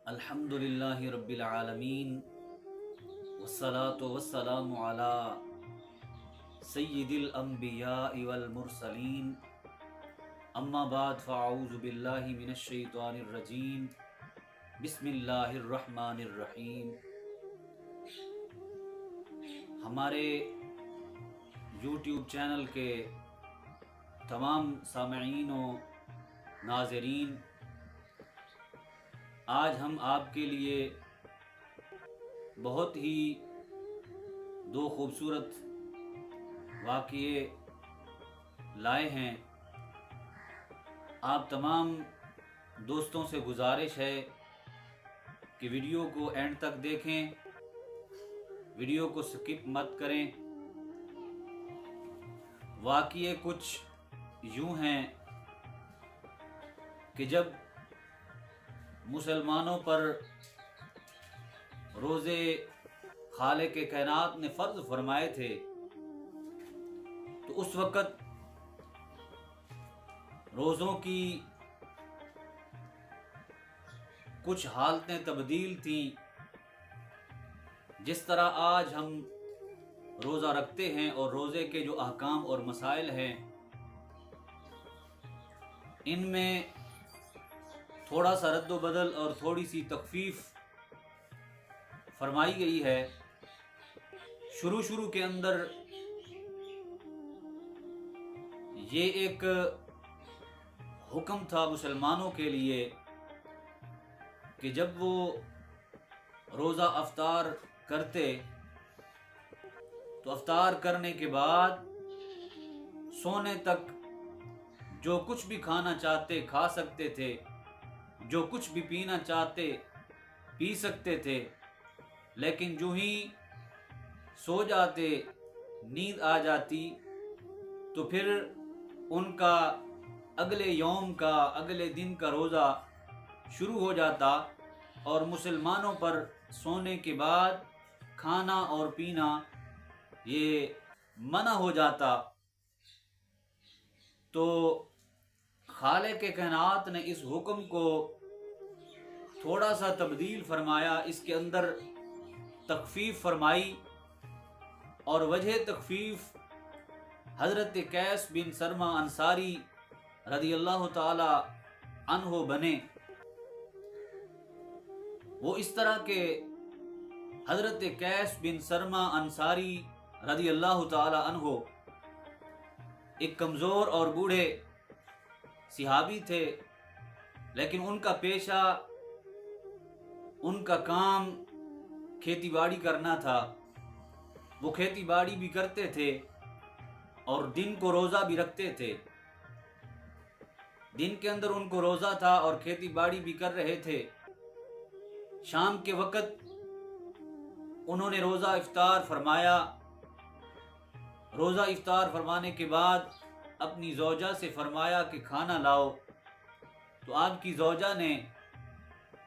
الحمدللہ رب العالمین والصلاة والسلام علی سید الانبیاء والمرسلین اما بعد فاعوذ باللہ من الشیطان الرجیم بسم اللہ الرحمن الرحیم۔ ہمارے یوٹیوب چینل کے تمام سامعین و ناظرین، آج ہم آپ کے لیے بہت ہی دو خوبصورت واقعے لائے ہیں۔ آپ تمام دوستوں سے گزارش ہے کہ ویڈیو کو اینڈ تک دیکھیں، ویڈیو کو سکپ مت کریں۔ واقعے کچھ یوں ہیں کہ جب مسلمانوں پر روزے خالق کائنات نے فرض فرمائے تھے تو اس وقت روزوں کی کچھ حالتیں تبدیل تھیں۔ جس طرح آج ہم روزہ رکھتے ہیں اور روزے کے جو احکام اور مسائل ہیں، ان میں تھوڑا سا رد و بدل اور تھوڑی سی تخفیف فرمائی گئی ہے۔ شروع کے اندر یہ ایک حکم تھا مسلمانوں کے لیے کہ جب وہ روزہ افطار کرتے تو افطار کرنے کے بعد سونے تک جو کچھ بھی کھانا چاہتے کھا سکتے تھے، جو کچھ بھی پینا چاہتے پی سکتے تھے، لیکن جو ہی سو جاتے، نیند آ جاتی تو پھر ان کا اگلے یوم کا، اگلے دن کا روزہ شروع ہو جاتا اور مسلمانوں پر سونے کے بعد کھانا اور پینا یہ منع ہو جاتا۔ تو خالق کائنات نے اس حکم کو تھوڑا سا تبدیل فرمایا، اس کے اندر تخفیف فرمائی، اور وجہ تخفیف حضرت قیس بن سرمہ انصاری رضی اللہ تعالی عنہ بنے۔ وہ اس طرح کہ حضرت قیس بن سرمہ انصاری رضی اللہ تعالی عنہ ایک کمزور اور بوڑھے صحابی تھے، لیکن ان کا پیشہ، ان کا کام کھیتی باڑی کرنا تھا۔ وہ کھیتی باڑی بھی کرتے تھے اور دن کو روزہ بھی رکھتے تھے۔ دن کے اندر ان کو روزہ تھا اور کھیتی باڑی بھی کر رہے تھے۔ شام کے وقت انہوں نے روزہ افطار فرمایا۔ روزہ افطار فرمانے کے بعد اپنی زوجہ سے فرمایا کہ کھانا لاؤ، تو آپ کی زوجہ نے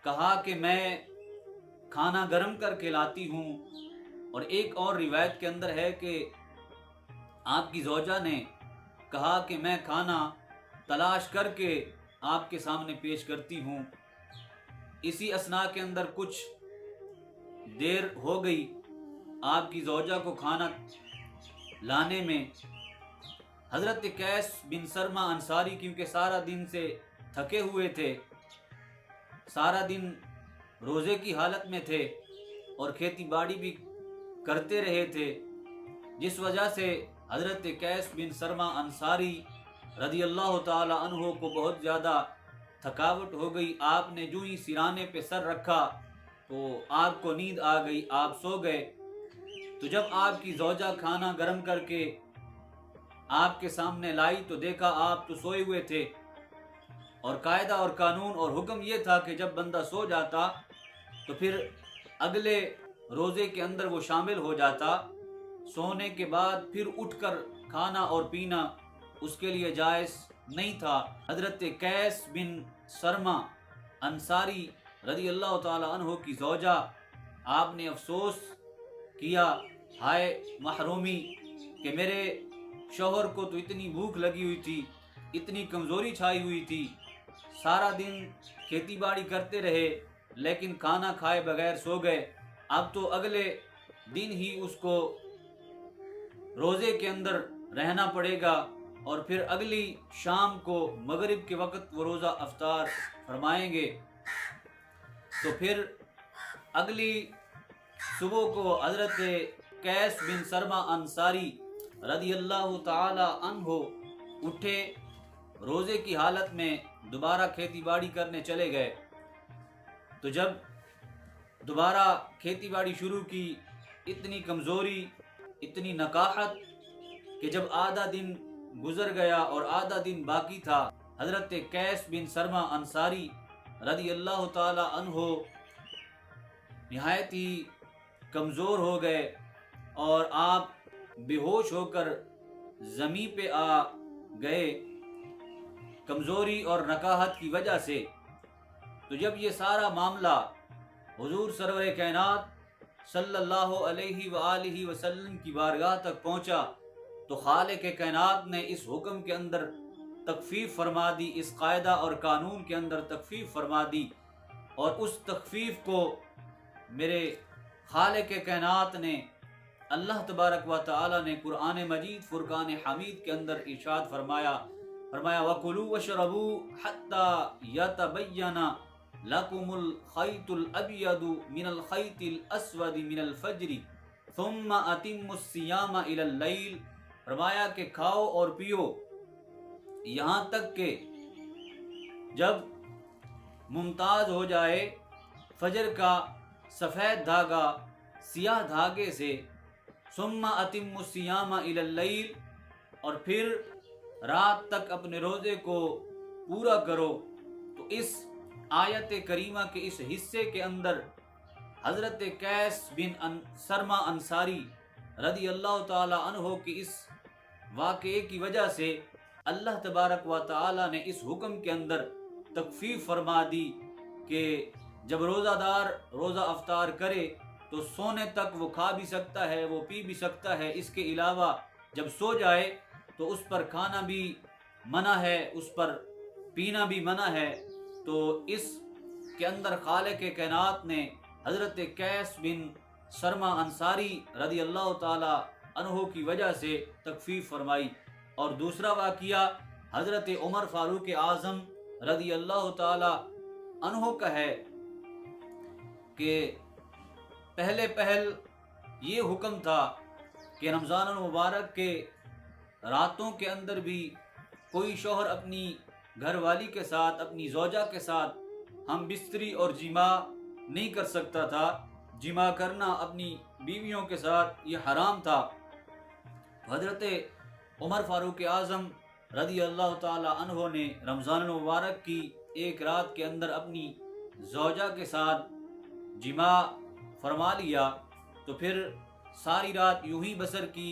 کہا کہ میں کھانا گرم کر کے لاتی ہوں، اور ایک اور روایت کے اندر ہے کہ آپ کی زوجہ نے کہا کہ میں کھانا تلاش کر کے آپ کے سامنے پیش کرتی ہوں۔ اسی اثناء کے اندر کچھ دیر ہو گئی آپ کی زوجہ کو کھانا لانے میں۔ حضرت قیس بن سرمہ انصاری کیونکہ سارا دن سے تھکے ہوئے تھے، سارا دن روزے کی حالت میں تھے اور کھیتی باڑی بھی کرتے رہے تھے، جس وجہ سے حضرت قیس بن سرمہ انصاری رضی اللہ تعالی عنہ کو بہت زیادہ تھکاوٹ ہو گئی۔ آپ نے جو ہی سرانے پہ سر رکھا تو آپ کو نیند آ گئی، آپ سو گئے۔ تو جب آپ کی زوجہ کھانا گرم کر کے آپ کے سامنے لائی تو دیکھا آپ تو سوئے ہوئے تھے، اور قاعدہ اور قانون اور حکم یہ تھا کہ جب بندہ سو جاتا تو پھر اگلے روزے کے اندر وہ شامل ہو جاتا۔ سونے کے بعد پھر اٹھ کر کھانا اور پینا اس کے لیے جائز نہیں تھا۔ حضرت قیس بن سرمہ انصاری رضی اللہ تعالی عنہ کی زوجہ، آپ نے افسوس کیا، ہائے محرومی کہ میرے شوہر کو تو اتنی بھوک لگی ہوئی تھی، اتنی کمزوری چھائی ہوئی تھی، سارا دن کھیتی باڑی کرتے رہے، لیکن کھانا کھائے بغیر سو گئے، اب تو اگلے دن ہی اس کو روزے کے اندر رہنا پڑے گا، اور پھر اگلی شام کو مغرب کے وقت وہ روزہ افطار فرمائیں گے۔ تو پھر اگلی صبح کو حضرت قیس بن سرما انصاری رضی اللہ تعالی عنہ اٹھے، روزے کی حالت میں دوبارہ کھیتی باڑی کرنے چلے گئے۔ تو جب دوبارہ کھیتی باڑی شروع کی، اتنی کمزوری، اتنی نکاحت کہ جب آدھا دن گزر گیا اور آدھا دن باقی تھا، حضرت قیس بن سرما انصاری رضی اللہ تعالی عنہ نہایت ہی کمزور ہو گئے اور آپ بے ہوش ہو کر زمین پہ آ گئے کمزوری اور نکاحت کی وجہ سے۔ تو جب یہ سارا معاملہ حضور سرور کائنات صلی اللہ علیہ وآلہ وسلم کی بارگاہ تک پہنچا، تو خالق کائنات نے اس حکم کے اندر تخفیف فرما دی، اس قاعدہ اور قانون کے اندر تخفیف فرما دی، اور اس تخفیف کو میرے خالق کائنات نے، اللہ تبارک و تعالی نے قرآن مجید فرقان حمید کے اندر ارشاد فرمایا وَكُلُوا وَاشْرَبُوا حَتَّى يَتَبَيَّنَ لَكُمُ الْخَيْطُ الْأَبْيَضُ مِنَ الْخَيْطِ الْأَسْوَدِ مِنَ الْفَجْرِ ثُمَّ أَتِمُّوا الصِّيَامَ إِلَى اللَّيْلِ، فرمایا کہ کھاؤ اور پیو یہاں تک کہ جب ممتاز ہو جائے فجر کا سفید دھاگا سیاہ دھاگے سے، ثم اتم الصیام الی اللیل، اور پھر رات تک اپنے روزے کو پورا کرو۔ تو اس آیت کریمہ کے اس حصے کے اندر حضرت قیس بن سرما انصاری رضی اللہ تعالی عنہ کی اس واقعے کی وجہ سے اللہ تبارک و تعالی نے اس حکم کے اندر تخفیف فرما دی کہ جب روزہ دار روزہ افطار کرے تو سونے تک وہ کھا بھی سکتا ہے، وہ پی بھی سکتا ہے، اس کے علاوہ جب سو جائے تو اس پر کھانا بھی منع ہے، اس پر پینا بھی منع ہے۔ تو اس کے اندر خالق کائنات نے حضرت قیس بن سرما انصاری رضی اللہ تعالی عنہ کی وجہ سے تخفیف فرمائی۔ اور دوسرا واقعہ حضرت عمر فاروق اعظم رضی اللہ تعالی عنہ کا ہے کہ پہل یہ حکم تھا کہ رمضان المبارک کے راتوں کے اندر بھی کوئی شوہر اپنی گھر والی کے ساتھ، اپنی زوجہ کے ساتھ ہم بستری اور جماع نہیں کر سکتا تھا، جماع کرنا اپنی بیویوں کے ساتھ یہ حرام تھا۔ حضرت عمر فاروق اعظم رضی اللہ تعالی عنہ نے رمضان المبارک کی ایک رات کے اندر اپنی زوجہ کے ساتھ جماع فرما لیا، تو پھر ساری رات یوں ہی بسر کی۔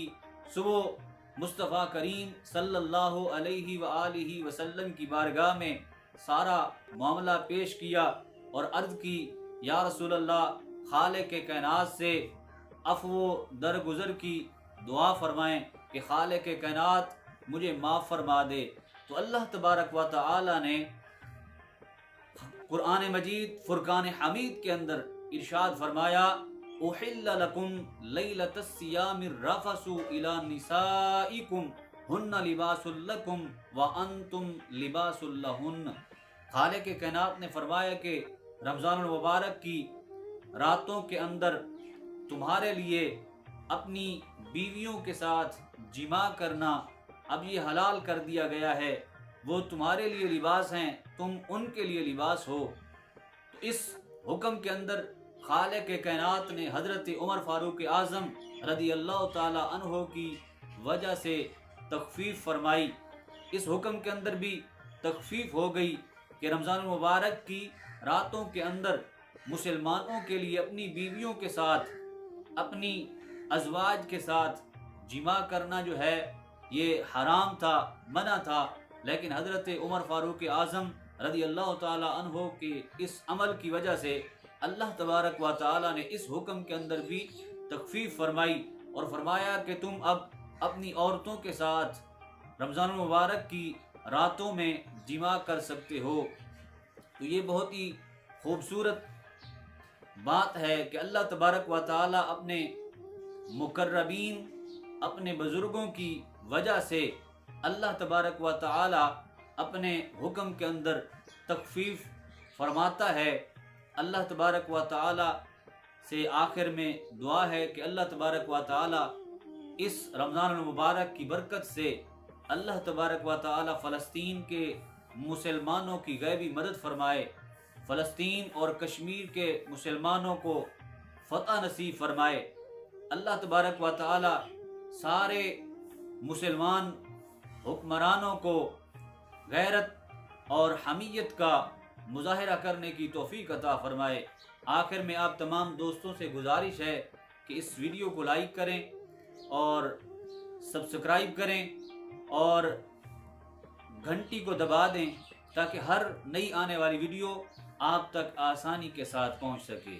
صبح مصطفیٰ کریم صلی اللہ علیہ وآلہ وسلم کی بارگاہ میں سارا معاملہ پیش کیا اور عرض کی، یا رسول اللہ، خالق کائنات سے عفو درگزر کی دعا فرمائیں کہ خالق کائنات مجھے معاف فرما دے۔ تو اللہ تبارک و تعالی نے قرآن مجید فرقان حمید کے اندر ارشاد فرمایا، احل لکم لیلۃ الصیام الرفث الی نسائکم ہن لباس لکم وانتم لباس لہن۔ خالق کائنات نے فرمایا کہ رمضان المبارک کی راتوں کے اندر تمہارے لیے اپنی بیویوں کے ساتھ جماع کرنا اب یہ حلال کر دیا گیا ہے، وہ تمہارے لیے لباس ہیں، تم ان کے لیے لباس ہو۔ تو اس حکم کے اندر خالق کائنات نے حضرت عمر فاروق اعظم رضی اللہ تعالی عنہ کی وجہ سے تخفیف فرمائی۔ اس حکم کے اندر بھی تخفیف ہو گئی کہ رمضان المبارک کی راتوں کے اندر مسلمانوں کے لیے اپنی بیویوں کے ساتھ، اپنی ازواج کے ساتھ جماع کرنا جو ہے یہ حرام تھا، منع تھا، لیکن حضرت عمر فاروق اعظم رضی اللہ تعالی عنہ کے اس عمل کی وجہ سے اللہ تبارک و تعالی نے اس حکم کے اندر بھی تخفیف فرمائی اور فرمایا کہ تم اب اپنی عورتوں کے ساتھ رمضان المبارک کی راتوں میں جماع کر سکتے ہو۔ تو یہ بہت ہی خوبصورت بات ہے کہ اللہ تبارک و تعالی اپنے مقربین، اپنے بزرگوں کی وجہ سے اللہ تبارک و تعالی اپنے حکم کے اندر تخفیف فرماتا ہے۔ اللہ تبارک و تعالی سے آخر میں دعا ہے کہ اللہ تبارک و تعالی اس رمضان المبارک کی برکت سے اللہ تبارک و تعالی فلسطین کے مسلمانوں کی غیبی مدد فرمائے، فلسطین اور کشمیر کے مسلمانوں کو فتح نصیب فرمائے۔ اللہ تبارک و تعالی سارے مسلمان حکمرانوں کو غیرت اور حمیت کا مظاہرہ کرنے کی توفیق عطا فرمائے۔ آخر میں آپ تمام دوستوں سے گزارش ہے کہ اس ویڈیو کو لائک کریں اور سبسکرائب کریں اور گھنٹی کو دبا دیں تاکہ ہر نئی آنے والی ویڈیو آپ تک آسانی کے ساتھ پہنچ سکے۔